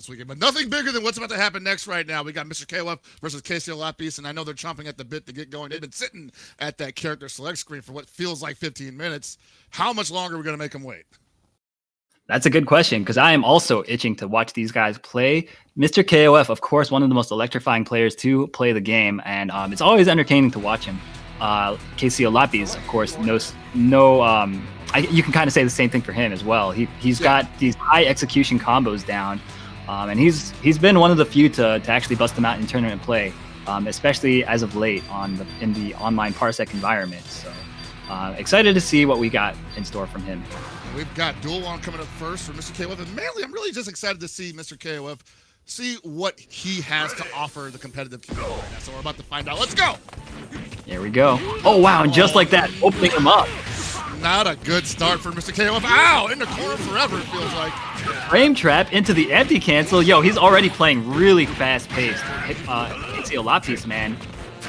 this weekend. But nothing bigger than what's about to happen next right now. We got Mr. KOF versus KCO Lapis, and I know they're chomping at the bit to get going. They've been sitting at that character select screen for what feels like 15 minutes. How much longer are we going to make them wait? That's a good question, because I am also itching to watch these guys play. Mr. KOF, of course, one of the most electrifying players to play the game, and it's always entertaining to watch him. KCO Lapis, of course, you can kind of say the same thing for him as well. He's got these high execution combos down, and he's been one of the few to actually bust them out in tournament play, especially as of late in the online Parsec environment. So excited to see what we got in store from him. We've got Dual One coming up first for Mr. KOF, and mainly I'm really just excited to see Mr. KOF see what he has to offer the competitive community right now. So we're about to find out. Let's go! Here we go. Oh, wow, and just like that, opening him up. Not a good start for Mr. KOF. Ow! In the corner forever, it feels like. Frame trap into the empty cancel. Yo, he's already playing really fast-paced. KCO Lapis, man.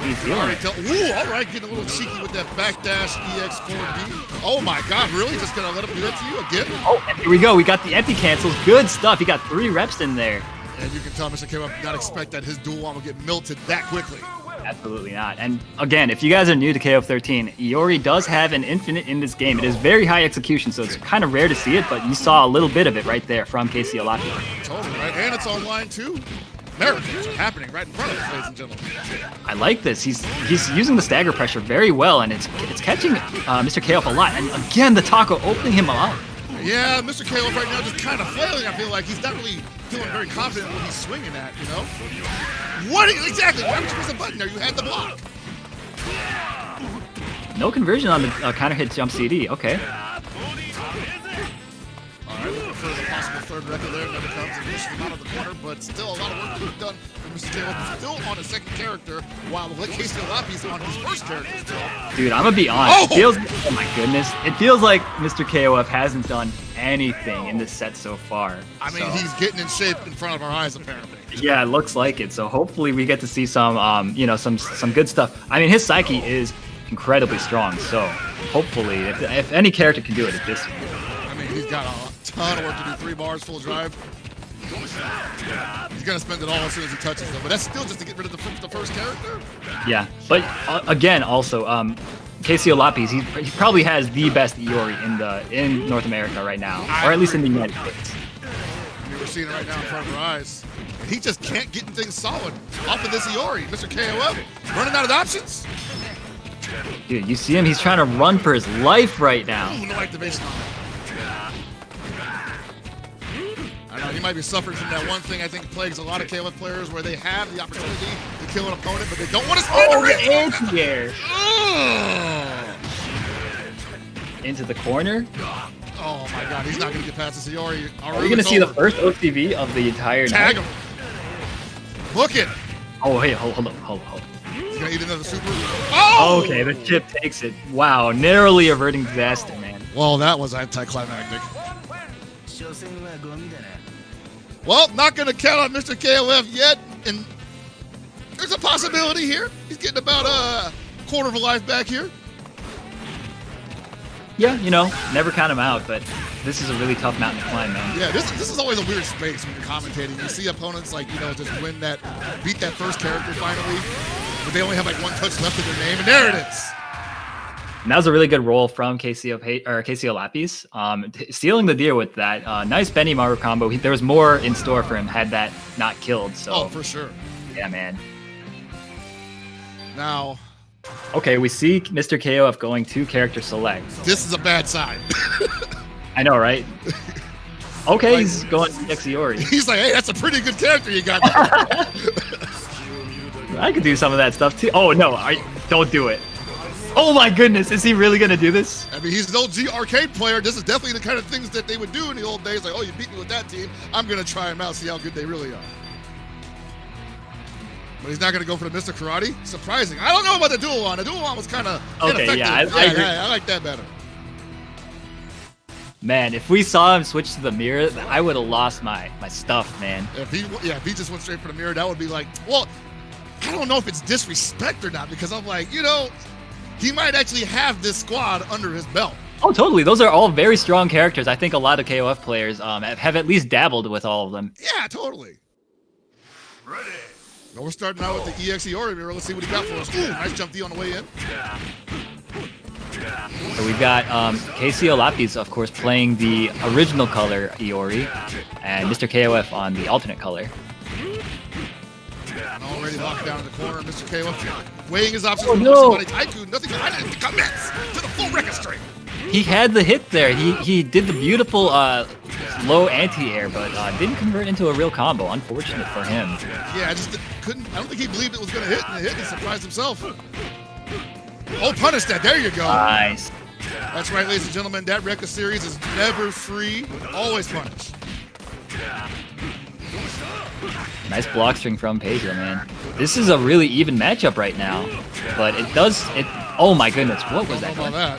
He's feeling it. Ooh, all right, getting a little cheeky with that backdash EX4D. Oh my God, really? Just gonna let him do that to you again? Oh, and here we go. We got the empty cancels. Good stuff. He got 3 reps in there. And you can tell Mr. KOF did not expect that his dual one would get melted that quickly. Absolutely not. And again, if you guys are new to KOF13, Iori does have an infinite in this game. It is very high execution, so it's kind of rare to see it, but you saw a little bit of it right there from KCO Lapis. Totally right, and it's online too. Miracles are happening right in front of us, ladies and gentlemen. I like this. He's using the stagger pressure very well, and it's catching Mr. KOF a lot. And again, the taco opening him up. Yeah, Mr. KOF right now just kind of flailing. I feel like he's not really feeling very confident when he's swinging at, you know? What exactly? Why would you press the button there? You had the block. No conversion on the counter hit jump CD. Okay. All right, looking for the possible third record there. Never comes and pushes him out of the corner, but still a lot of work to be done. Mr. KOF is still on a second character, while KCO Lapis on his first character still. Dude, I'm gonna be honest. Oh my goodness. It feels like Mr. KOF hasn't done anything in this set so far. I mean, he's getting in shape in front of our eyes, apparently. Yeah, it looks like it. So hopefully we get to see some, some good stuff. I mean, his psyche is incredibly strong. So hopefully, if any character can do it, it's this one. I mean, he's got a ton of work to do. 3 bars, full drive. He's gonna spend it all as soon as he touches them, but that's still just to get rid of the first character. Yeah, but again, also, KCO Lapis, he probably has the best Iori in North America right now, or at least in the United States. We're seeing it right now in front of our eyes. He just can't get things solid off of this Iori. Mr. KOF running out of options. Dude, you see him? He's trying to run for his life right now. Ooh, no activation on it. I know, he might be suffering from that one thing I think plagues a lot of KOF players, where they have the opportunity to kill an opponent, but they don't want to spend the anti-air. Into the corner. Oh my God, he's not going to get past this Iori. Are we going to see the first OTV of the entire night? Tag him. Book it. Oh, hey, hold on. He's going to eat another super. Oh! Okay, the chip takes it. Wow, narrowly averting disaster, man. Well, that was anticlimactic. Well, not going to count on Mr. KOF yet, and there's a possibility here. He's getting about a quarter of a life back here. Yeah, never count him out, but this is a really tough mountain to climb, man. Yeah, this is always a weird space when you're commentating. You see opponents like, just beat that first character finally, but they only have like 1 touch left of their name, and there it is. And that was a really good roll from KCO Lapis, stealing the deer with that. Nice Benny Maru combo. There was more in store for him had that not killed. So. Oh, for sure. Yeah, man. Now. Okay, we see Mr. KOF going to character select. This is a bad sign. I know, right? Okay, he's going to Iori. He's like, hey, that's a pretty good character you got. I could do some of that stuff too. Oh, no, don't do it. Oh my goodness, is he really gonna do this? I mean, he's an OG arcade player. This is definitely the kind of things that they would do in the old days. Like, oh, you beat me with that team. I'm gonna try them out, see how good they really are. But he's not gonna go for the Mr. Karate. Surprising. I don't know about the dual one. The dual one was kind of okay. Yeah, I agree. I like that better. Man, if we saw him switch to the mirror, I would have lost my stuff, man. If he just went straight for the mirror, that would be like, well, I don't know if it's disrespect or not, because I'm like, he might actually have this squad under his belt. Oh, totally. Those are all very strong characters. I think a lot of KOF players have at least dabbled with all of them. Yeah, totally. Ready. Well, we're starting out with the EX Iori mirror. Let's see what he got for us. Ooh, nice jump D on the way in. So we've got KCO Lapis, of course, playing the original color Iori, and Mr. KOF on the alternate color. And already locked down in the corner, Mr. KOF weighing his options. Oh, no. Taiku, nothing behind it. Commits to the full record string. He had the hit there. He did the beautiful low anti-air, but didn't convert into a real combo. Unfortunate for him. Yeah, I just couldn't. I don't think he believed it was going to hit, and it hit. He surprised himself. Oh, punish that. There you go. Nice. That's right, ladies and gentlemen. That Rekka series is never free. Always punish. Nice block string from Pedro, man. This is a really even matchup right now, but it does it. Oh my goodness, what was that? Yeah.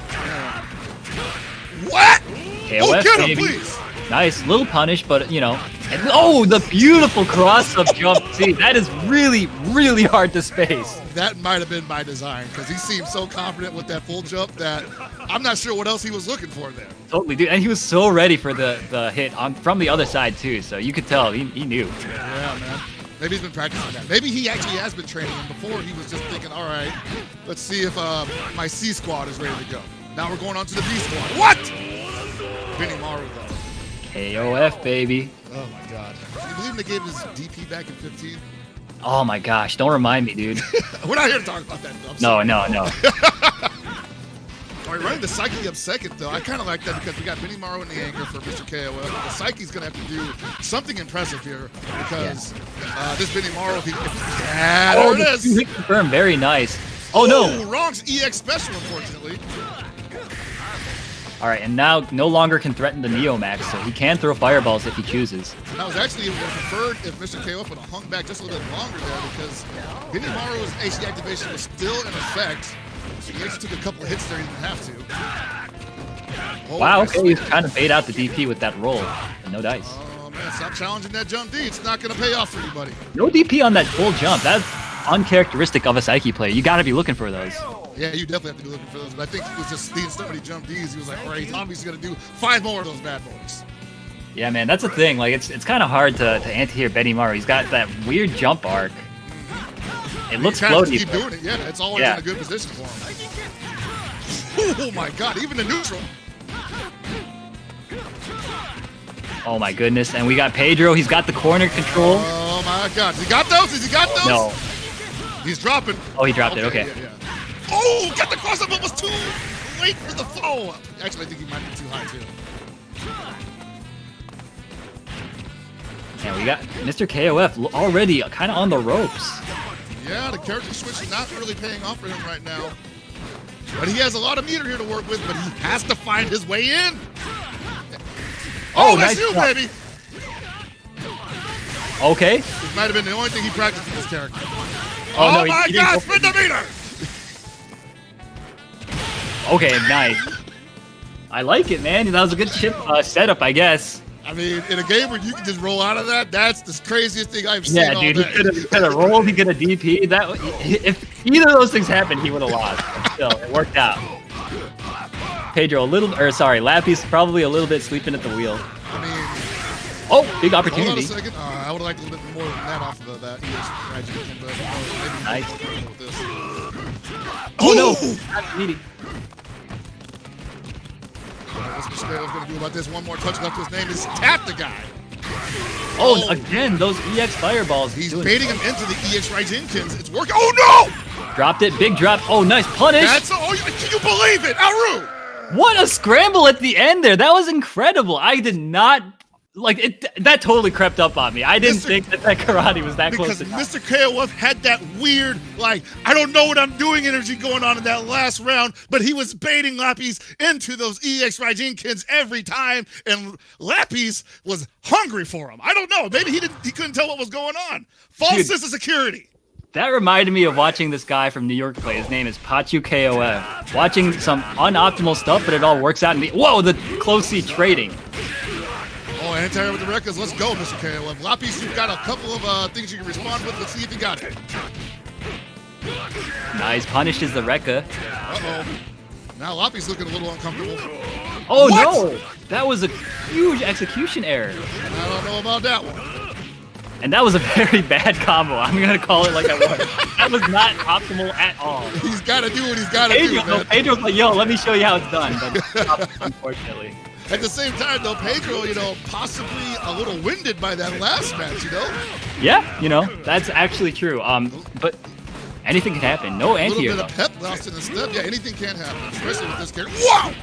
What? KOF, oh, get him, baby. please. Nice little punish, but you know. And, oh, the beautiful cross-up jump. See, that is really, really hard to space. That might have been by design because he seemed so confident with that full jump that I'm not sure what else he was looking for there. Totally, dude. And he was so ready for the hit from the other side, too. So you could tell he knew. Yeah, man. Maybe he's been practicing that. Maybe he actually has been training, and before he was just thinking, all right, let's see if my C squad is ready to go. Now we're going on to the B squad. What? Vinny Maru, though. KOF, baby. Oh, my God. Can you believe they gave his DP back in 15? Oh, my gosh. Don't remind me, dude. We're not here to talk about that, though. No. All right, running the Psyche up second, though. I kind of like that because we got Vinny Maru in the anchor for Mr. KOF. The Psyche's going to have to do something impressive here because this Vinny Maru, there it is. Confirm, very nice. Oh, no. Wrong's EX Special, unfortunately. All right, and now no longer can threaten the Neo Max, so he can throw fireballs if he chooses. And I was actually preferred if Mr. KOF would have hung back just a little bit longer there because Vinny Maru's AC activation was still in effect. He actually took a couple of hits there, he didn't have to. Oh, wow, okay, he's trying to bait out the DP with that roll. And no dice. Oh, man, stop challenging that jump D. It's not going to pay off for you, buddy. No DP on that full jump. That's uncharacteristic of a Psyche player. You got to be looking for those. Yeah, you definitely have to be looking for those. But I think he was just seeing so many jump Ds. He was like, all right, he's obviously going to do 5 more of those bad boys. Yeah, man, that's the thing. Like, it's kind of hard to anti-hear Benny Maru. He's got that weird jump arc. It looks floaty. Keep doing it. Yeah, it's always in a good position for him. Oh my God! Even the neutral. Oh my goodness! And we got Pedro. He's got the corner control. Oh my God! Has he got those? Has he got those? No. He's dropping. Oh, he dropped it. Okay. Yeah. Oh, got the cross up, but was too late for the follow-up. Actually, I think he might be too high too. And we got Mr. KOF already kind of on the ropes. Yeah, the character switch is not really paying off for him right now. But he has a lot of meter here to work with, but he has to find his way in. Oh, that's nice you, shot. baby. Okay. This might have been the only thing he practiced with this character. Oh, no, my he God, spin the meter! Okay, nice. I like it, man. That was a good chip setup, I guess. I mean, in a game where you can just roll out of that, that's the craziest thing I've seen Yeah, all dude, day. he could have rolled, he could have DP. If either of those things happened, he would have lost. But still, it worked out. Pedro, Lapis probably a little bit sleeping at the wheel. I mean, oh, big hold opportunity. on a second. I would have liked a little bit more than that off of that EX graduation, but maybe Nice. with this. Oh no! Not needy. What's Mr. Bale's going to do about this? One more touch left. His name is Tap the Guy. Oh, again, those EX fireballs. He's baiting him into the EX Raijinkins. It's working. Oh no! Dropped it, big drop. Oh, nice punish. Can you believe it? Aru! What a scramble at the end there. That was incredible. I did not like it. That totally crept up on me. I didn't think that karate was that close to Because Mr. KOF had that weird, like, I don't know what I'm doing energy going on in that last round, but he was baiting Lapis into those EX Raijinkins every time, and Lapis was hungry for him. I don't know. Maybe he couldn't tell what was going on. False sense of security. That reminded me of watching this guy from New York play. His name is Pachu KOF. Watching some unoptimal stuff, but it all works out. Whoa, the close seat trading. Oh, anti-air with the records. Let's go, Mr. KOF. Lapis, you've got a couple of things you can respond with. Let's see if you got it. Nice. Punishes the Rekka. Uh-oh. Now Lapis looking a little uncomfortable. Oh What? no! That was a huge execution error. I don't know about that one. And that was a very bad combo. I'm gonna call it like I was. That was not optimal at all. He's got to do what he's got to do, man. Pedro's like, yo, let me show you how it's done. But unfortunately. At the same time, though, Pedro, you know, possibly a little winded by that last match, you know? Yeah, you know, that's actually true. But anything can happen. No anti-air. A little bit of pep lost in the step. Yeah, anything can happen, especially with this character. Wow!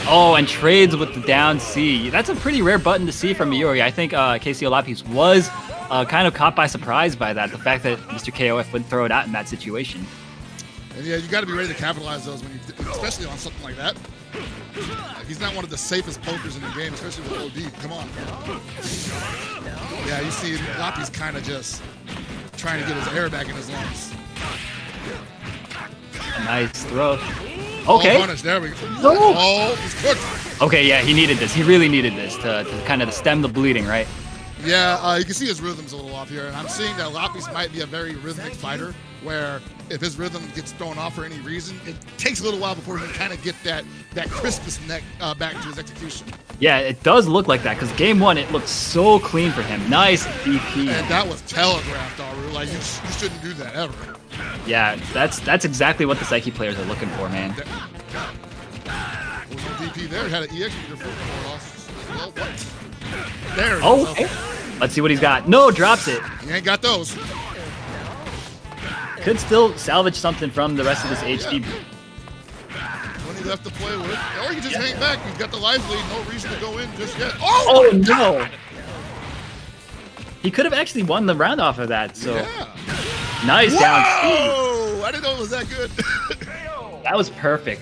Oh, and trades with the down C. That's a pretty rare button to see from Miori. I think KCO Lapis was kind of caught by surprise by that. The fact that Mr. KOF would throw it out in that situation. And yeah, you got to be ready to capitalize those when you, especially on something like that. He's not one of the safest pokers in the game, especially with OD. Come on. Yeah, you see Lapis kind of just trying to get his air back in his lungs. Nice throw. Okay. Punish. There we go. No. Oh, he's cooked. Okay, yeah, he needed this. He really needed this to kind of stem the bleeding, right? Yeah, you can see his rhythm's a little off here. And I'm seeing that Lapis might be a very rhythmic fighter, where if his rhythm gets thrown off for any reason, it takes a little while before he can kind of get that crispness back to his execution. Yeah, it does look like that, because game one, it looked so clean for him. Nice DP. And that was telegraphed, Aru. Like, you shouldn't do that ever. Yeah, that's exactly what the Psyche players are looking for, man. There was no DP there. It had an EX meter for loss. Well, what? There it is. Okay. Let's see what he's got. No, drops it. He ain't got those. Could still salvage something from the rest of this HD. Plenty left to play with. Or you can just hang back. You've got the life lead. No reason to go in just yet. Oh no! He could have actually won the round off of that. So yeah. Nice down C. Whoa! I didn't know it was that good. That was perfect.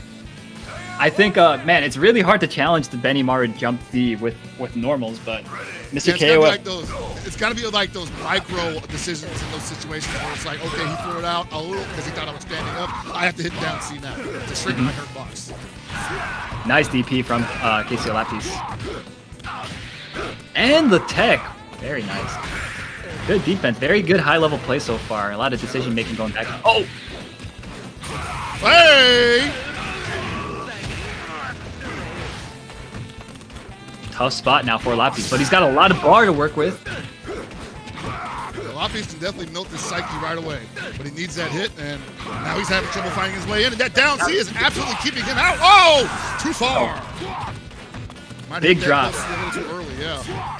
I think, man, it's really hard to challenge the Benny Maru jump D with normals, but Mr. KOF. It's got to be like those micro decisions in those situations where it's like, okay, he threw it out a little because he thought I was standing up. I have to hit down C now to shrink my hurt box. Nice DP from KCO Lapis. And the tech. Very nice. Good defense. Very good high-level play so far. A lot of decision-making going back. Oh! Hey! Tough spot now for Lapis, but he's got a lot of bar to work with. Lapis can definitely milk this Psyche right away, but he needs that hit, and now he's having trouble finding his way in, and that down C is absolutely keeping him out. Oh! Too far! Big drop. A little too early, yeah.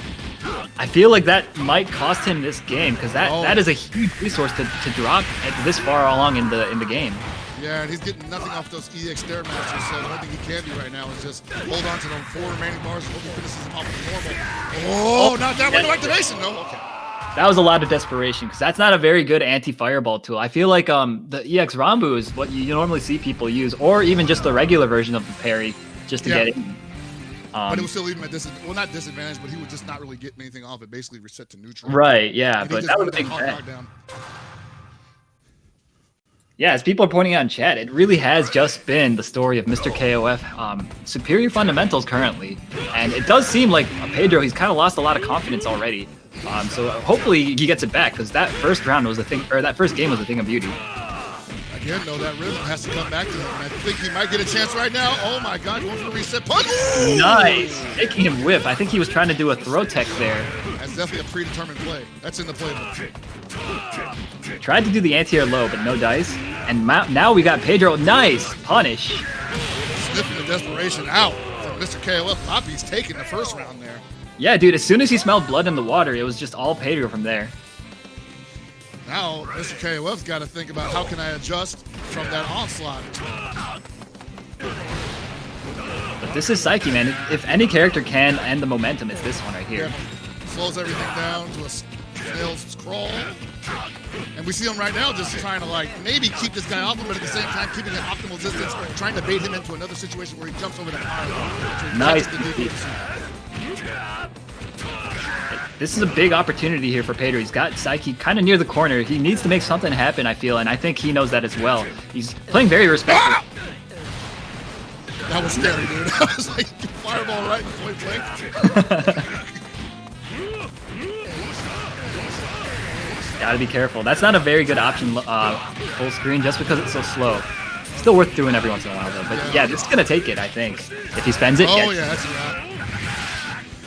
I feel like that might cost him this game, because that is a huge resource to drop at this far along in the game. Yeah, and he's getting nothing off those EX Stairmasters, so the only thing he can do right now is just hold on to them 4 remaining bars and hope he finishes them off with normal. Oh, not that window activation, no. Okay. That was a lot of desperation, because that's not a very good anti-fireball tool. I feel like the EX Rambu is what you normally see people use, or even just the regular version of the parry, just to get in. But it would still leave him at disadvantage. Well, not disadvantage, but he would just not really get anything off it. Basically reset to neutral. Right, yeah, but that was a big bet. Yeah, as people are pointing out in chat, it really has just been the story of Mr. KOF. Superior fundamentals currently, and it does seem like Pedro, he's kind of lost a lot of confidence already. So hopefully he gets it back, because that first round was the thing, or that first game was a thing of beauty. Again, though, that rhythm has to come back to him, and I think he might get a chance right now. Oh my God, going for a reset punch! Ooh! Nice, making him whiff. I think he was trying to do a throw tech there. That's definitely a predetermined play. That's in the playbook. Tried to do the anti-air low, but no dice. And now we got Pedro. Nice punish. Sniffing the desperation out from Mr. KOF. Lapis taking the first round there. Yeah, dude, as soon as he smelled blood in the water, it was just all Pedro from there. Now, Mr. KOF's got to think about how can I adjust from that onslaught. But this is Psyche, man. If any character can end the momentum, it's this one right here. Yeah. Slows everything down to a snail's crawl. And we see him right now just trying to, like, maybe keep this guy off him, but at the same time keeping an optimal distance, trying to bait him into another situation where he jumps over the pile. Nice. This is a big opportunity here for Pedro. He's got Psyche kind of near the corner. He needs to make something happen, I feel, and I think he knows that as well. He's playing very respectful. That was scary, dude. I was like, fireball right in point blank. Gotta be careful. That's not a very good option, full screen, just because it's so slow. Still worth doing every once in a while, though. But yeah, this is gonna take it, I think. If he spends it, oh yeah, that's a wrap.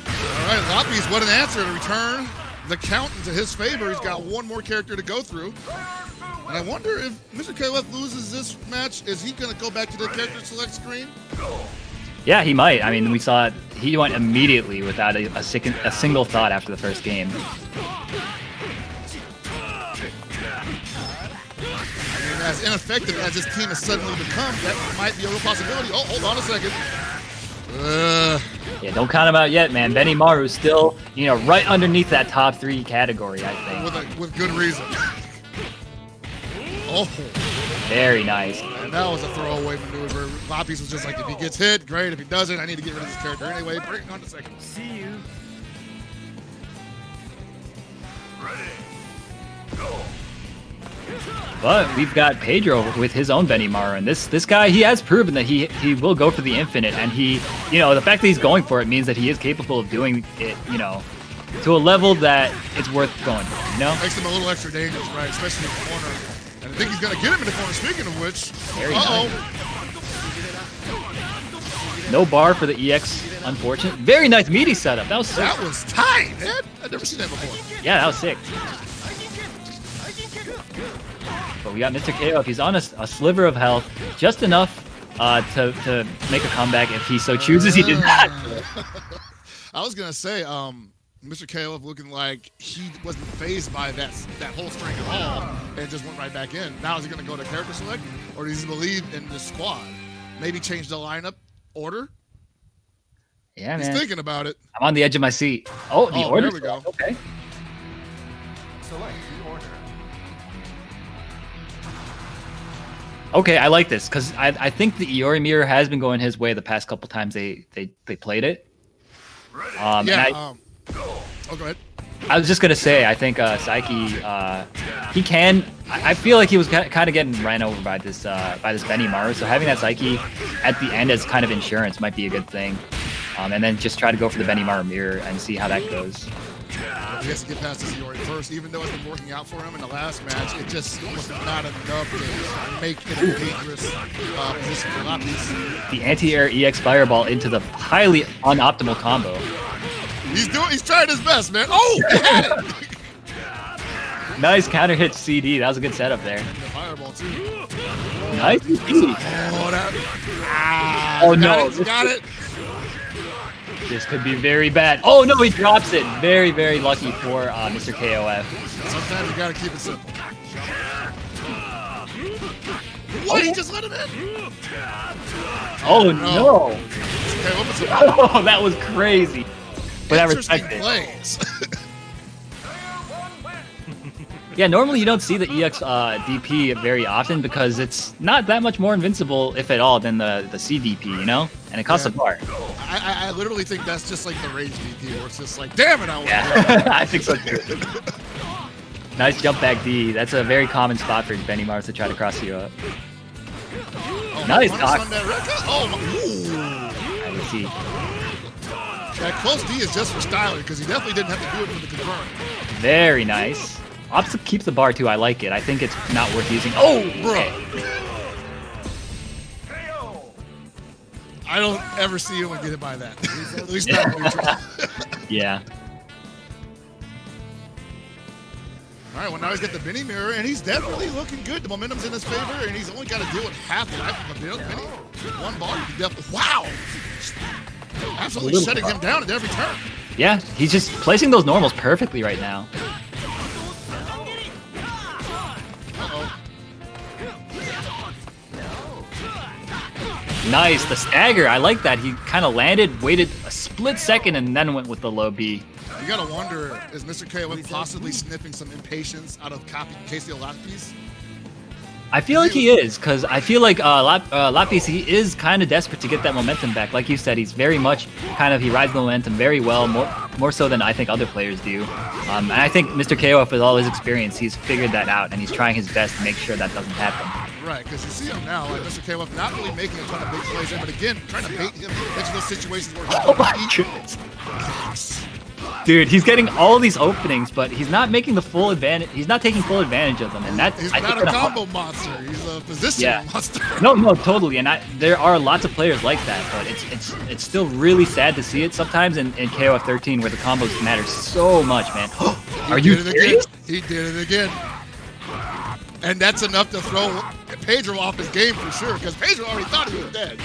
All right, Lapis, what an answer to return the count into his favor. He's got one more character to go through. And I wonder if Mr. KOF loses this match, is he going to go back to the character select screen? Yeah, he might. I mean, we saw it. He went immediately without a single thought after the first game. I mean, as ineffective as this team has suddenly become, that might be a real possibility. Oh, hold on a second. Yeah, don't count him out yet, man. Benny Maru's still, you know, right underneath that top 3 category, I think. With good reason. Oh. Very nice. And that was a throwaway maneuver. Lapis was just like, if he gets hit, great. If he doesn't, I need to get rid of this character anyway. Bring it on to second. See you. Ready. Go. But we've got Pedro with his own Benny Maru, and this guy, he has proven that he will go for the infinite, and he, you know, the fact that he's going for it means that he is capable of doing it, you know, to a level that it's worth going for, you know? Makes him a little extra dangerous, right? Especially in the corner. And I think he's going to get him in the corner, speaking of which. Nice. No bar for the EX, unfortunate. Very nice meaty setup. That was sick. That was tight, man. I've never seen that before. Yeah, that was sick. But we got Mr. KO. If he's on a sliver of health, just enough to make a comeback if he so chooses. He did not. I was going to say, Mr. KO looking like he wasn't phased by that whole string at all and just went right back in. Now is he going to go to character select, or does he believe in the squad? Maybe change the lineup order? Yeah, man. He's thinking about it. I'm on the edge of my seat. Oh, the order. There we go. Okay. Select the order. Okay, I like this because I think the Iori mirror has been going his way the past couple times they played it. Yeah. Oh, go ahead. I was just gonna say, I think Psyche, he can. I feel like he was kind of getting ran over by this Benny Maru. So having that Psyche at the end as kind of insurance might be a good thing. And then just try to go for the Benny Maru mirror and see how that goes. He has to get past this Iori first, even though it's been working out for him in the last match. It just was not enough to make it a dangerous position for Lapis. The anti-air EX Fireball into the highly unoptimal combo. He's trying his best, man. Oh, he had it. Nice counter hit CD. That was a good setup there. The fireball too. Nice. Oh no! Got it. This could be very bad. Oh no, he drops it. Very, very lucky for Mr. KOF. Sometimes you gotta keep it simple. What? He just let him in? Oh no! Okay, oh, that was crazy. But I respect it. Plays. Yeah, normally you don't see the EX DP very often because it's not that much more invincible, if at all, than the CDP, you know? And it costs a bar. I literally think that's just like the rage DP, where it's just like, damn it, I want to I think so too. Nice jump back D. That's a very common spot for Benny Mars to try to cross you up. Oh, nice, Doc. Oh, Let's see. That close D is just for styling, because he definitely didn't have to do it for the confirm. Very nice. Ops keeps the bar too. I like it. I think it's not worth using. Oh, bro. Okay. I don't ever see anyone get hit by that. At least not neutral. Yeah. All right, well, now he's got the Benny mirror, and he's definitely looking good. The momentum's in his favor, and he's only got to deal with half the life of a Benny. One bar, he definitely. Wow! Absolutely shutting him down at every turn. Yeah, he's just placing those normals perfectly right now. Nice, the stagger. I like that. He kind of landed, waited a split second, and then went with the low B. You gotta wonder, is Mr. KOF possibly sniffing some impatience out of KCO Lapis? I feel like he is, because I feel like Lapis, he is kind of desperate to get that momentum back. Like you said, he's very much he rides the momentum very well, more so than I think other players do. And I think Mr. KOF, with all his experience, he's figured that out, and he's trying his best to make sure that doesn't happen. Right, because you see him now, like Mr. KOF not really making a ton of big plays, but again, trying to bait him into those situations where he's oh my goodness. Dude, he's getting all these openings, but he's not making the full advantage. He's not taking full advantage of them, and that's He's I not think a that- combo monster. He's a positioning monster. No, totally. And there are lots of players like that, but it's still really sad to see it sometimes in KOF13 where the combos matter so much, man. Are you serious? He did it again. And that's enough to throw Pedro off his game for sure, because Pedro already thought he was dead.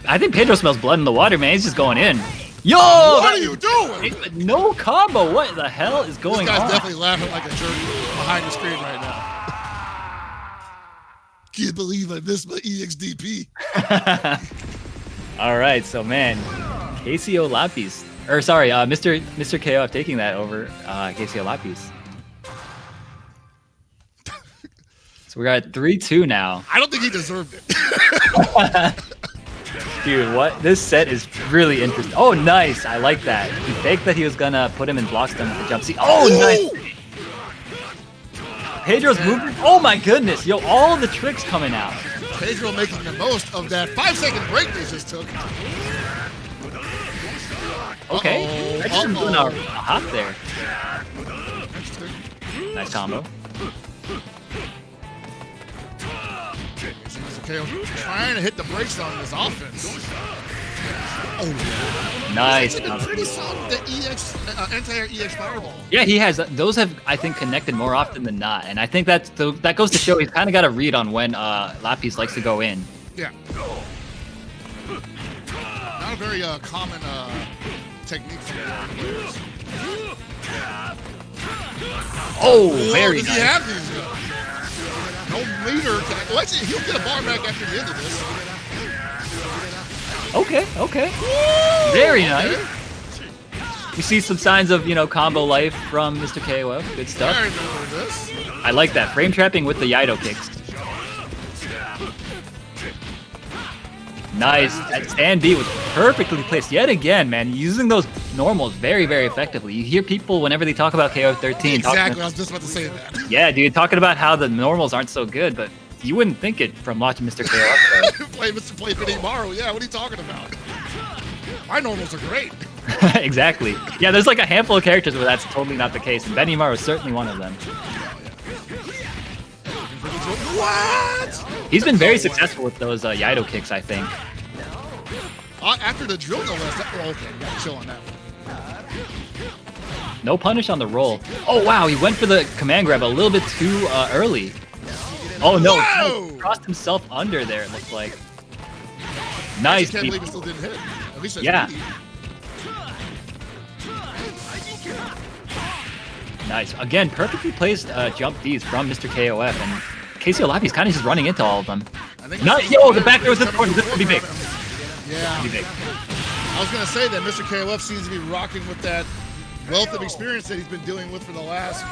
I think Pedro smells blood in the water, man. He's just going in. Yo! What are you doing? No combo. What the hell is going on? This guy's definitely laughing like a jerk behind the screen right now. Can't believe I missed my EXDP. All right, so man, KCO Lapis, or sorry, Mr. KOF taking that over KCO Lapis. So we're at 3-2 now. I don't think he deserved it. Dude, what? This set is really interesting. Oh, nice. I like that. He faked that he was gonna put him in block stun with the jump. See? Oh, nice. Pedro's movement. Oh my goodness. Yo, all the tricks coming out. Pedro making the most of that 5-second break they just took. Okay. I just doing a hop there. Nice combo. Okay, trying to hit the brakes on his offense. Oh, nice. He's been pretty solid with the EX, entire EX fireball. Yeah, he has. Those have, I think, connected more often than not. And I think that goes to show he's kind of got a read on when Lapis likes to go in. Yeah. Not a very common technique for players. Oh, very does nice. he have these guys? No meter. Well, actually, he'll get a bar back after the end of this. Okay. Very nice. We see some signs of, combo life from Mr. KOF. Good stuff. I remember this. I like that. Frame trapping with the Yaido kicks. Nice. That stand B was perfectly placed. Yet again, man, using those normals very, very effectively. You hear people, whenever they talk about KOF13. Exactly. I was just about to say that. Yeah, dude, talking about how the normals aren't so good, but you wouldn't think it from watching Mr. KOF. play Benimaru. Yeah, what are you talking about? My normals are great. Exactly. Yeah, there's like a handful of characters where that's totally not the case, and Benimaru is certainly one of them. What? He's been very successful with those Yaido kicks, I think. After the drill, no less. Oh, okay, you gotta chill on that one. No punish on the roll. Oh, wow, he went for the command grab a little bit too early. Oh, no, Whoa! he crossed himself under there, it looked like. Nice. I can't believe it still didn't hit. At least Yeah. Nice. Again, perfectly placed jump Ds from Mr. KOF, and KCO Lapis kind of just running into all of them. Yo, the back door was this corner. This could be big. Yeah. Be big. I was going to say that Mr. KOF seems to be rocking with that wealth of experience that he's been dealing with for the last,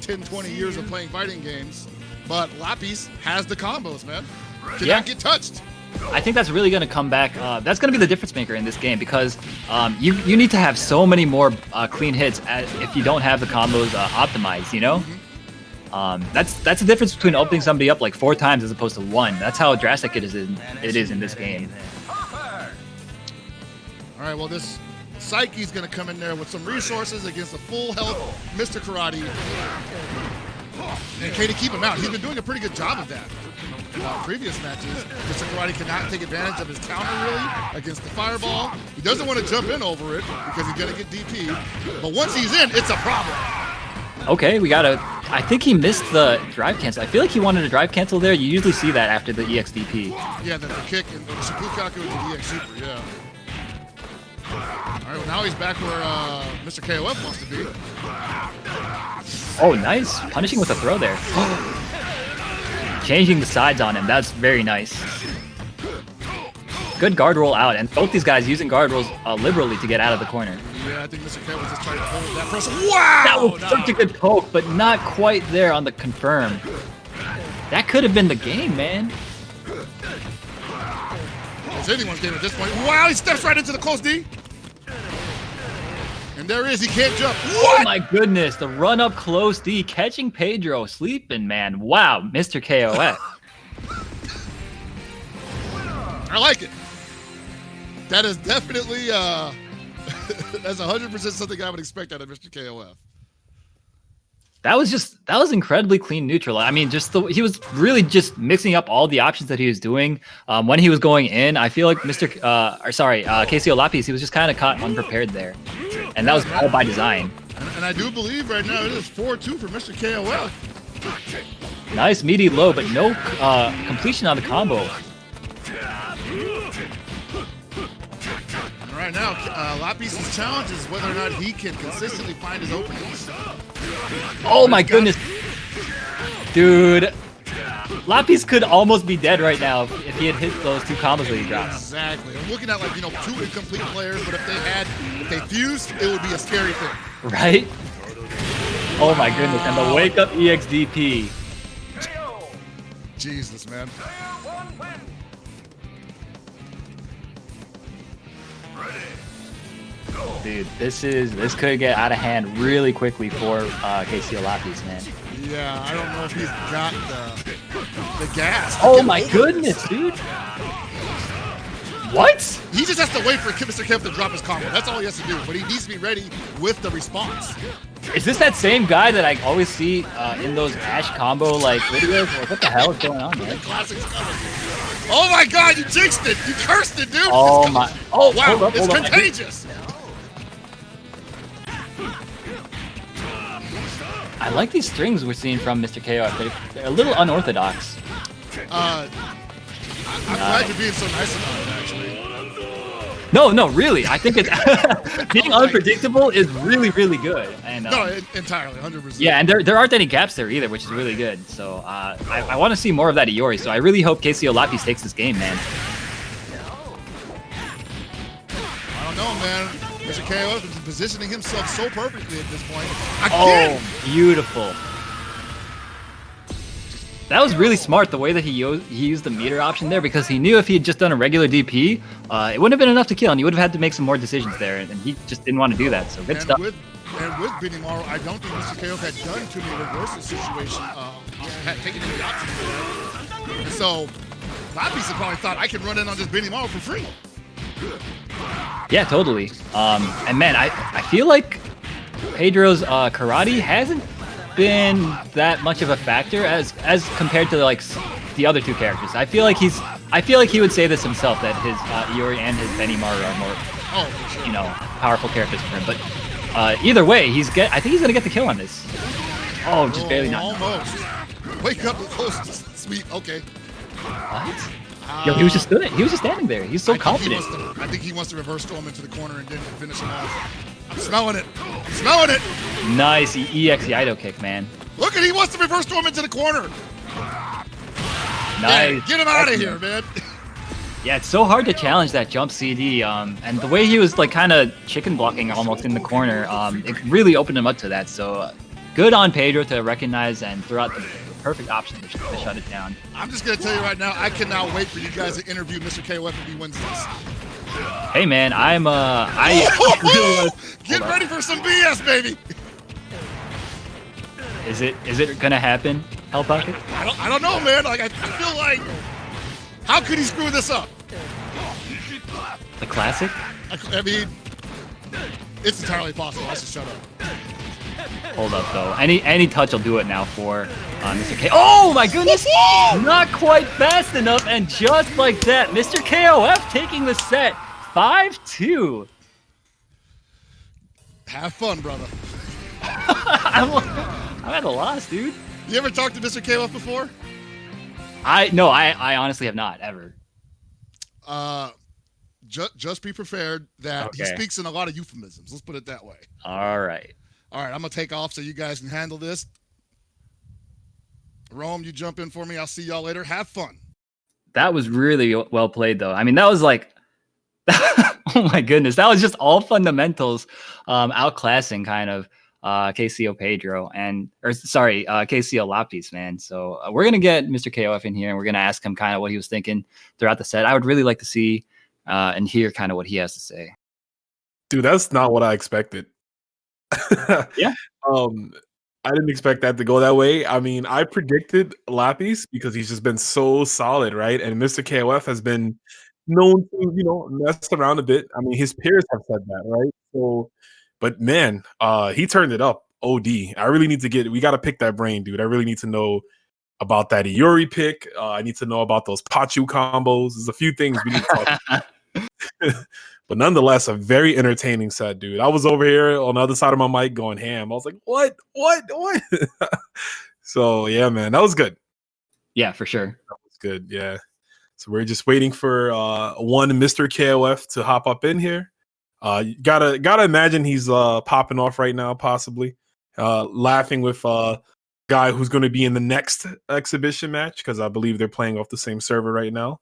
10, 20 years of playing fighting games. But Lapis has the combos, man. Cannot get touched. I think that's really going to come back. That's going to be the difference maker in this game because you need to have so many more clean hits if you don't have the combos optimized, That's the difference between opening somebody up like 4 times as opposed to 1. That's how drastic it is in this game. All right, well, this Psyche's going to come in there with some resources against a full health Mr. Karate. And K to keep him out. He's been doing a pretty good job of that. Previous matches, Mr. Karate cannot take advantage of his counter really against the fireball. He doesn't want to jump in over it because he's going to get DP. But once he's in, it's a problem. Okay, I think he missed the drive cancel. I feel like he wanted a drive cancel there. You usually see that after the EXDP. Yeah, the kick and the Shibukaku with the EX Super, yeah. All right, well, now he's back where Mr. KOF wants to be. Oh, nice. Punishing with a throw there. Changing the sides on him. That's very nice. Good guard roll out, and both these guys using guard rolls liberally to get out of the corner. Yeah, I think Mr. K was just trying to hold that pressure. Wow! That was such a good poke, but not quite there on the confirm. That could have been the game, man. It's anyone's game at this point. Wow, he steps right into the close D. And there he is, he can't jump. What? Oh my goodness, the run up close D, catching Pedro, sleeping, man. Wow, Mr. KOF. I like it. That is definitely That's 100% something I would expect out of Mr. KOF. That was incredibly clean neutral. I mean, he was really just mixing up all the options that he was doing. When he was going in, I feel like KCO Lapis, he was just kind of caught unprepared there, and that was all by design. And I do believe right now it is 4-2 for Mr. KOF. Nice meaty low, but no completion on the combo. And right now, Lapis' challenge is whether or not he can consistently find his openings. Oh my goodness. Dude. Lapis could almost be dead right now if he had hit those 2 combos that he dropped. Exactly. I'm looking at 2 incomplete players, but if they fused, it would be a scary thing. Right? Oh my goodness. And the wake up EXDP. Jesus, man. Dude, this could get out of hand really quickly for KCO Lapis, man. Yeah, I don't know if he's got the gas. Oh my goodness, dude. What? He just has to wait for Mr. KOF to drop his combo. That's all he has to do. But he needs to be ready with the response. Is this that same guy that I always see in those Ash combo videos? What the hell is going on, man? Classic's coming. Oh my God, you jinxed it! You cursed it, dude! Oh my! Oh wow! Hold It's up. contagious. I like these strings we're seeing from Mr. KO. They're a little unorthodox. I'm glad you're being so nice about it, actually. No, really. I think it's being unpredictable is really, really good. And no, entirely, 100%. Yeah, and there aren't any gaps there either, which is really good. So I want to see more of that Iori. So I really hope KCO Lapis takes this game, man. I don't know, man. Mr. KO is positioning himself so perfectly at this point. Oh, beautiful. That was really smart, the way that he used the meter option there, because he knew if he had just done a regular DP, it wouldn't have been enough to kill, and he would have had to make some more decisions there, and he just didn't want to do that, so good stuff. With Benimaru, I don't think Mr. KO had done too many reversal situations, had taken any options there. And so, Lapis probably thought, I can run in on this Benimaru for free. Yeah, totally. And man, I feel like Pedro's karate hasn't been that much of a factor as compared to the other 2 characters. I feel like he would say this himself, that his Iori and his Benimaru are more powerful characters for him. But either way, I think he's gonna get the kill on this. Oh, just barely not. Almost. Wake up close, sweet. Okay. What? Yo, he was just standing there. He's so confident. I think he wants to reverse storm into the corner and then finish him off. I'm smelling it. I'm smelling it. Nice EX Yaido kick, man. Look at, he wants to reverse storm into the corner. Nice. Yeah, get him out of here, man. Yeah, it's so hard to challenge that jump CD, and the way he was kind of chicken blocking almost in the corner, it really opened him up to that. So good on Pedro to recognize and throw out the perfect option to shut it down. I'm just gonna tell you right now, I cannot wait for you guys to interview Mr. KOF if he wins this. Hey man, Get ready for some BS, baby. Is it gonna happen, Hell Pocket? I don't know, man. I feel like, how could he screw this up? The classic? I mean, it's entirely possible. I should shut up. Hold up, though. Any touch will do it now for Mr. K. Oh my goodness! Not quite fast enough, and just like that, Mr. KOF taking the set, 5-2. Have fun, brother. I'm at a loss, dude. You ever talked to Mr. KOF before? No, I honestly have not ever. Just be prepared that he speaks in a lot of euphemisms. Let's put it that way. All right. All right, I'm going to take off so you guys can handle this. Rome, you jump in for me. I'll see y'all later. Have fun. That was really well played, though. I mean, that was like, oh my goodness. That was just all fundamentals outclassing kind of KCO Pedro KCO Lapis, man. So we're going to get Mr. KOF in here and we're going to ask him kind of what he was thinking throughout the set. I would really like to see and hear kind of what he has to say. Dude, that's not what I expected. Yeah. I didn't expect that to go that way. I mean, I predicted Lapis because he's just been so solid, right? And Mr. KOF has been known to, mess around a bit. I mean, his peers have said that, right? So, but man, he turned it up. OD. I really need to we got to pick that brain, dude. I really need to know about that Iori pick. I need to know about those Pachu combos. There's a few things we need to talk about. But nonetheless, a very entertaining set, dude. I was over here on the other side of my mic going ham. I was like, what? So yeah, man, that was good. Yeah, for sure. That was good. Yeah. So we're just waiting for one Mr. KOF to hop up in here. Gotta imagine he's popping off right now, possibly laughing with guy who's going to be in the next exhibition match, because I believe they're playing off the same server right now,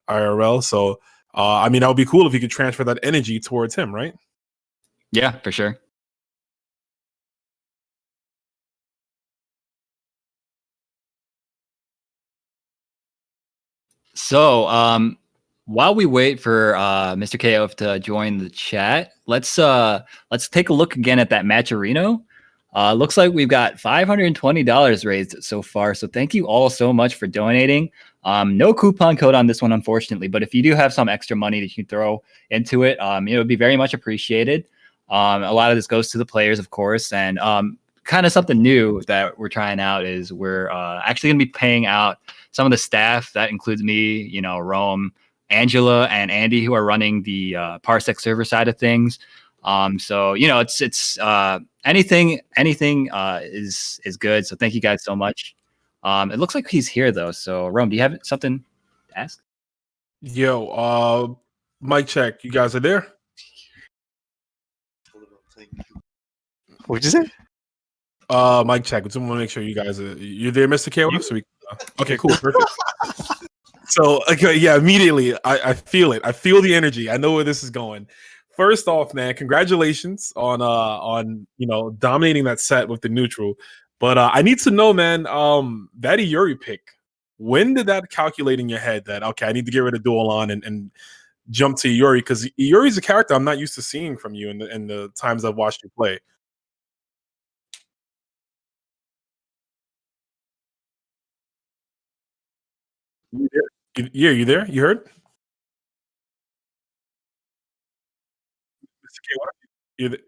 IRL. So I mean, that would be cool if you could transfer that energy towards him, right? Yeah, for sure. So while we wait for Mr. KOF to join the chat, let's take a look again at that match arena. Looks like we've got $520 raised so far. So thank you all so much for donating. No coupon code on this one, unfortunately, but if you do have some extra money that you can throw into it, it would be very much appreciated. A lot of this goes to the players, of course, and kind of something new that we're trying out is we're actually going to be paying out some of the staff. That includes me, Rome, Angela, and Andy, who are running the Parsec server side of things. So it's anything is good. So thank you guys so much. It looks like he's here though. So Rome, do you have something to ask? Yo, mic check. You guys are there? What'd you say? Mic check. We just want to make sure you guys you're there, Mr. KOF. So okay, cool, perfect. So okay, yeah, immediately I feel it. I feel the energy. I know where this is going. First off, man, congratulations on dominating that set with the neutral. But I need to know, man, that Iori pick. When did that calculate in your head that okay, I need to get rid of Dual On and jump to Iori? Because Iori's a character I'm not used to seeing from you in the times I've watched you play. You there? Yeah, you there? You heard? Mr. KY? You there?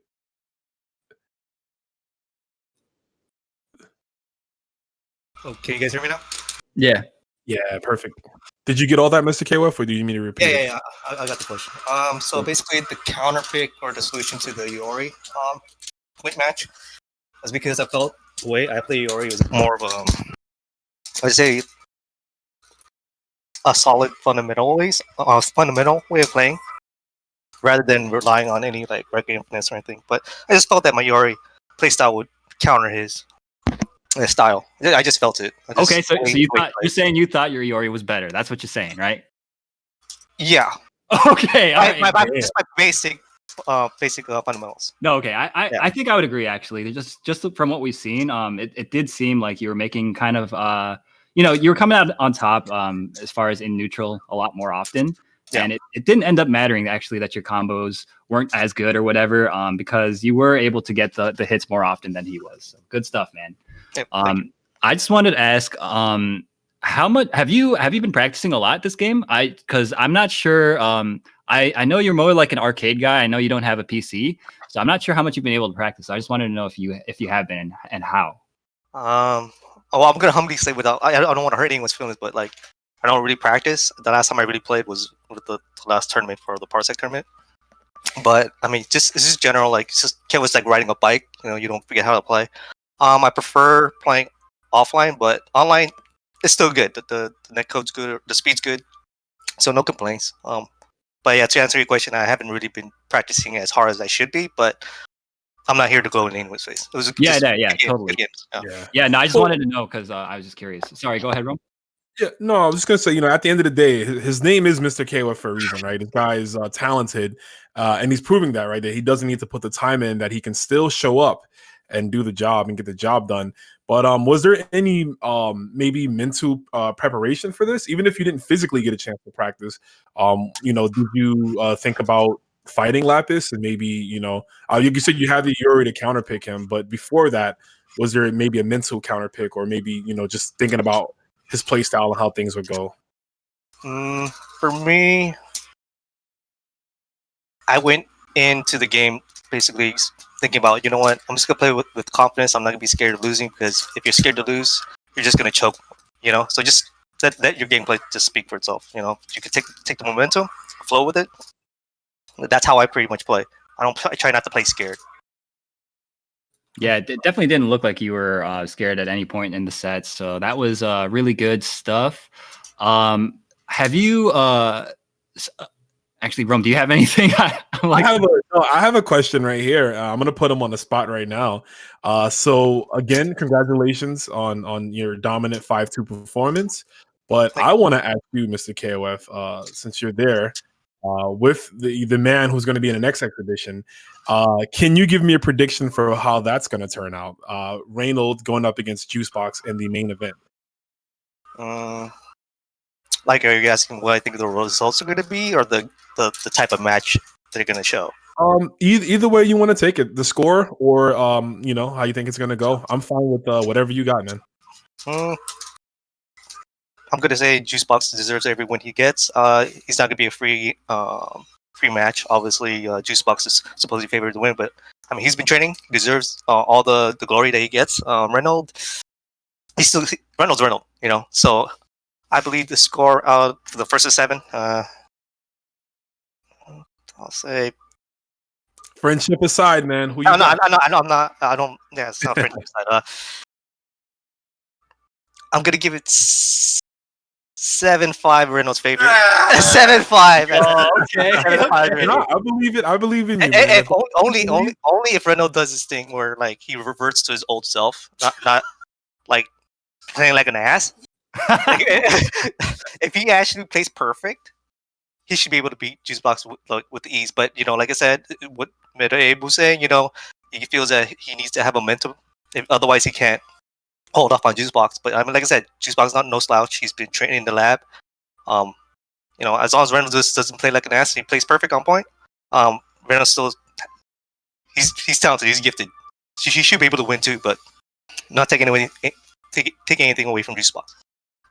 Oh, can you guys hear me now? Yeah. Yeah, perfect. Did you get all that, Mr. KOF, or do you need me to repeat it? Yeah. I got the question. So basically, the counter pick or the solution to the Iori quick match was because I felt the way I play Iori was more of I'd say a solid fundamental way of playing, rather than relying on any like rec infinite or anything. But I just felt that my Iori playstyle would counter his style. I just felt it. Okay, so you're saying you thought your Iori was better. That's what you're saying, right? Yeah. Okay. My basic fundamentals. No, okay. I think I would agree actually. Just from what we've seen, it did seem like you were making kind of you were coming out on top as far as in neutral a lot more often. Yeah. And it didn't end up mattering actually that your combos weren't as good or whatever, because you were able to get the hits more often than he was. So good stuff, man. Yep, I just wanted to ask, how much have you been practicing a lot this game? Because I'm not sure. I know you're more like an arcade guy. I know you don't have a PC, so I'm not sure how much you've been able to practice. I just wanted to know if you have been and how. I'm gonna humbly say I don't want to hurt anyone's feelings, but like I don't really practice. The last time I really played was with the last tournament for the Parsec tournament. But I mean, it's just general, like Ken was like riding a bike. You don't forget how to play. I prefer playing offline, but online it's still good. The netcode's good, the speed's good, so no complaints. But yeah, to answer your question, I haven't really been practicing as hard as I should be, but I'm not here to go in anyone's face. It was totally. Yeah, no, I just wanted to know because I was just curious. Sorry, go ahead, Rom. Yeah, no, I was just gonna say, at the end of the day, his name is Mr. KOF for a reason, right? This guy is talented, and he's proving that, right? That he doesn't need to put the time in, that he can still show up and do the job and get the job done. But was there any maybe mental preparation for this, even if you didn't physically get a chance to practice? Did you think about fighting Lapis and maybe you said you had the Iori to counterpick him, but before that, was there maybe a mental counterpick, or maybe just thinking about his play style and how things would go? For me, I went into the game basically thinking about, you know what, I'm just gonna play with confidence. I'm not gonna be scared of losing, because if you're scared to lose, you're just gonna choke. You know, so just let your gameplay just speak for itself. You know, you can take the momentum, flow with it. That's how I pretty much play. I try not to play scared. Yeah, it definitely didn't look like you were scared at any point in the set. So that was really good stuff. Have you actually, Rome, do you have anything? I have a question right here. I'm gonna put him on the spot right now. So again, congratulations on your dominant 5-2 performance. But I want to ask you, Mr. KOF, since you're there, with the man who's going to be in the next exhibition, can you give me a prediction for how that's going to turn out? Reynolds going up against Juicebox in the main event. Like, are you asking what I think the results are going to be, or the type of match they're going to show? Either way you want to take it, the score or you know, how you think it's going to go. I'm fine with whatever you got, man. I'm going to say Juicebox deserves every win he gets. He's not going to be a free match. Obviously, Juicebox is supposedly favored to win, but I mean, he's been training. He deserves all the glory that he gets. Reynolds, Reynolds, you know. So I believe the score for the first of 7. I'll say. Friendship aside, man. Who you I'm got? not. I don't. Yeah, it's not friendship aside. I'm gonna give it 7-5 Reynolds' favorite. 7-5. Oh, okay. 7-5 No, I believe in you. And only if Reynolds does this thing where like he reverts to his old self, not like playing like an ass. If he actually plays perfect, he should be able to beat Juicebox with ease. But you know, like I said, what Abe was saying, you know, he feels that he needs to have momentum. Otherwise, he can't hold off on Juicebox. But I mean, like I said, Juicebox is not no slouch. He's been training in the lab. You know, as long as Reynolds doesn't play like an ass, and he plays perfect on point. Reynolds still, he's talented. He's gifted. He should be able to win too, but not taking anything away from Juicebox.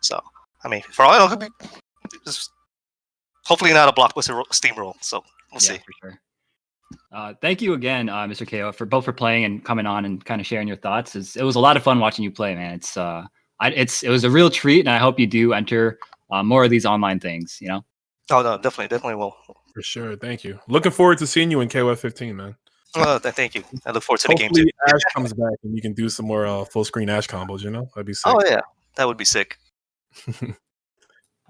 So I mean, for all I know, it could be just hopefully not a blockbuster steamroll. So we'll see. For sure. Thank you again, Mr. KO, for playing and coming on and kind of sharing your thoughts. It was a lot of fun watching you play, man. It was a real treat, and I hope you do enter more of these online things. You know. Oh no, definitely will. For sure. Thank you. Looking forward to seeing you in KOF-15, man. Thank you. I look forward to the game Hopefully too. Ash comes back and you can do some more full screen Ash combos. You know, that'd be sick. Oh yeah, that would be sick.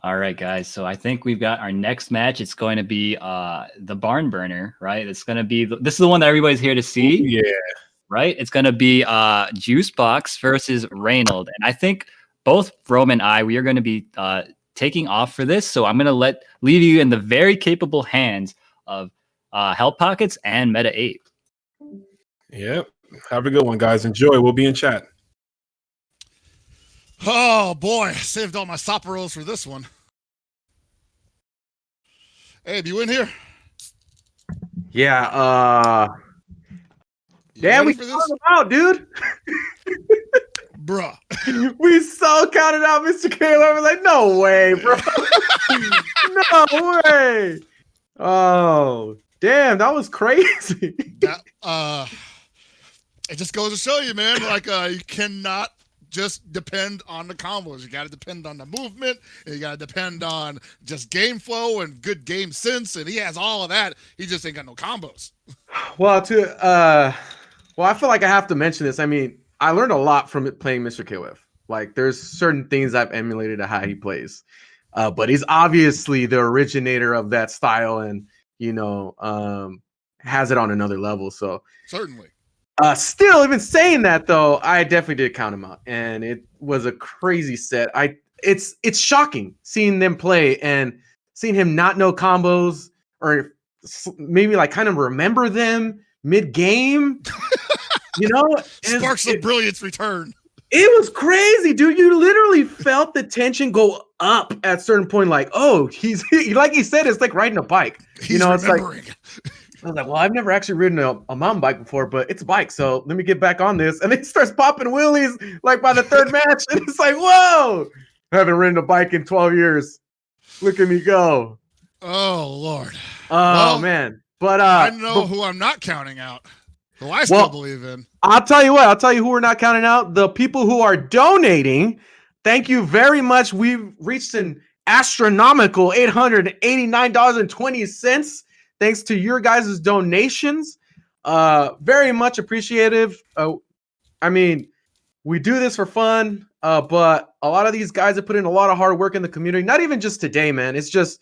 All right, guys. So I think we've got our next match. It's going to be the Barn Burner, right? It's going to be this is the one that everybody's here to see. Yeah. Right? It's going to be Juicebox versus Reynolds. And I think both Rome and we are going to be taking off for this. So I'm going to leave you in the very capable hands of Help Pockets and Meta 8. Yep. Have a good one, guys. Enjoy. We'll be in chat. Oh boy, saved all my Sopperos for this one. Abe, you in here? Yeah, damn, we counted him out, dude. Bruh. We so counted out Mr. Caleb. I was like, no way, bro. No way. Oh, damn, that was crazy. It just goes to show you, man, like you cannot just depend on the combos. You got to depend on the movement. And you got to depend on just game flow and good game sense. And he has all of that. He just ain't got no combos. Well, I feel like I have to mention this. I mean, I learned a lot from playing Mr. KOF. Like, there's certain things I've emulated of how he plays. But he's obviously the originator of that style and, you know, has it on another level. So certainly. Still, even saying that though, I definitely did count him out, and it was a crazy set. It's shocking seeing them play and seeing him not know combos or maybe like kind of remember them mid game. You know, Sparks of Brilliance return. It was crazy, dude. You literally felt the tension go up at a certain point. Like, oh, he's like he said, it's like riding a bike. You know, it's like. I was like, well, I've never actually ridden a mountain bike before, but it's a bike, so let me get back on this. And then he starts popping wheelies like by the third match, and it's like, whoa! I haven't ridden a bike in 12 years. Look at me go. Oh, Lord. Oh, man. But I know who I'm not counting out. Who I still believe in. I'll tell you what. I'll tell you who we're not counting out. The people who are donating. Thank you very much. We've reached an astronomical $889.20. Thanks to your guys' donations. Very much appreciative. I mean, we do this for fun, but a lot of these guys have put in a lot of hard work in the community. Not even just today, man. It's just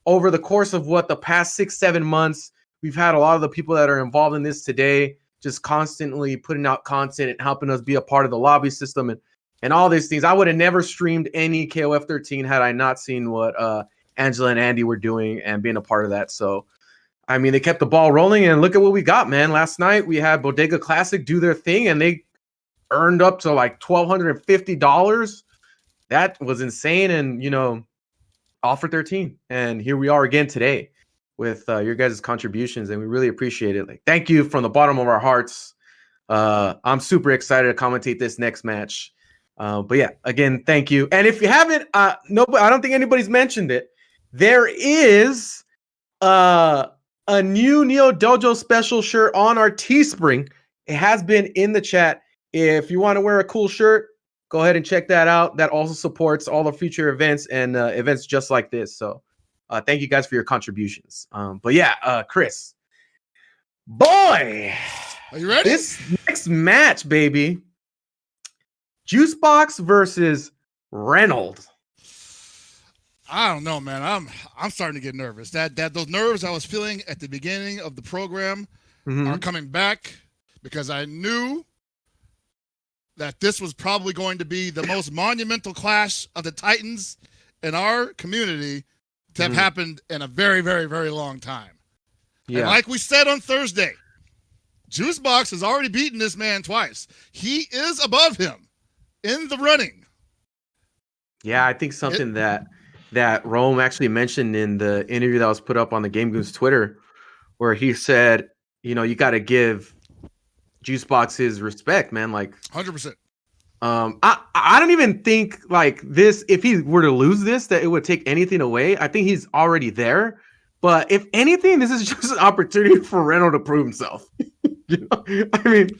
over the course of the past 6-7 months. We've had a lot of the people that are involved in this today just constantly putting out content and helping us be a part of the lobby system and all these things. I would have never streamed any KOF13 had I not seen what Angela and Andy were doing and being a part of that. So, I mean, they kept the ball rolling, and look at what we got, man. Last night we had Bodega Classic do their thing, and they earned up to like $1,250. That was insane, and, all for 13. And here we are again today with your guys' contributions, and we really appreciate it. Like, thank you from the bottom of our hearts. I'm super excited to commentate this next match. But yeah, again, thank you. And if you haven't, nobody, I don't think anybody's mentioned it. There is a new Neo Dojo Special shirt on our Teespring. It has been in the chat. If you want to wear a cool shirt, go ahead and check that out. That also supports all the future events and events just like this. So thank you guys for your contributions. But yeah, Chris, boy, are you ready? This next match, baby. Juicebox versus Reynolds. I don't know, man. I'm starting to get nervous. That those nerves I was feeling at the beginning of the program are coming back, because I knew that this was probably going to be the most monumental clash of the Titans in our community to have happened in a very, very, very long time. Yeah. And like we said on Thursday, Juicebox has already beaten this man twice. He is above him in the running. Yeah, I think something that Rome actually mentioned in the interview that was put up on the Game Goons Twitter, where he said, you got to give Juicebox his respect, man. Like 100%. I don't even think like this, if he were to lose this, that it would take anything away. I think he's already there. But if anything, this is just an opportunity for Reynolds to prove himself. I mean,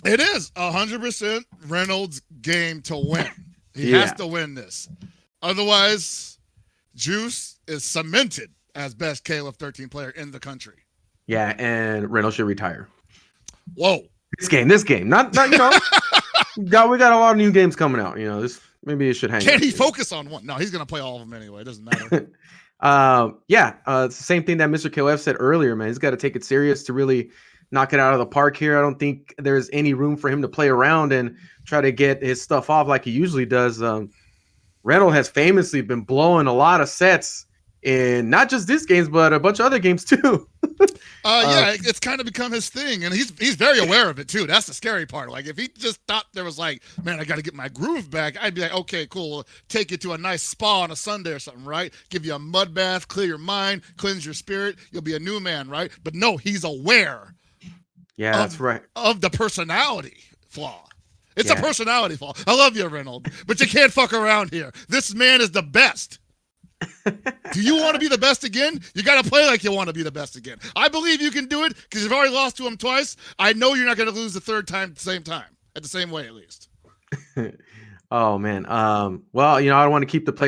it is 100% Reynolds' game to win. He has to win this. Otherwise, Juice is cemented as best KOF13 player in the country. Yeah, and Reynolds should retire. Whoa. This game. Not we got a lot of new games coming out. This maybe it should hang. Can he focus on one? No, he's gonna play all of them anyway. It doesn't matter. It's the same thing that Mr. KOF said earlier, man. He's got to take it serious to really knock it out of the park here. I don't think there's any room for him to play around and try to get his stuff off like he usually does. Reynolds has famously been blowing a lot of sets in not just this games, but a bunch of other games too. It's kind of become his thing, and he's very aware of it too. That's the scary part. Like, if he just thought there was like, man, I got to get my groove back, I'd be like, okay, cool. Take you to a nice spa on a Sunday or something, right? Give you a mud bath, clear your mind, cleanse your spirit. You'll be a new man, right? But no, he's aware. Yeah, that's right. Of the personality flaw. It's a personality flaw. I love you, Reynolds, but you can't fuck around here. This man is the best. Do you want to be the best again? You got to play like you want to be the best again. I believe you can do it because you've already lost to him twice. I know you're not going to lose the third time at the same time, at the same way at least. Oh, man. Well, I don't want to keep the play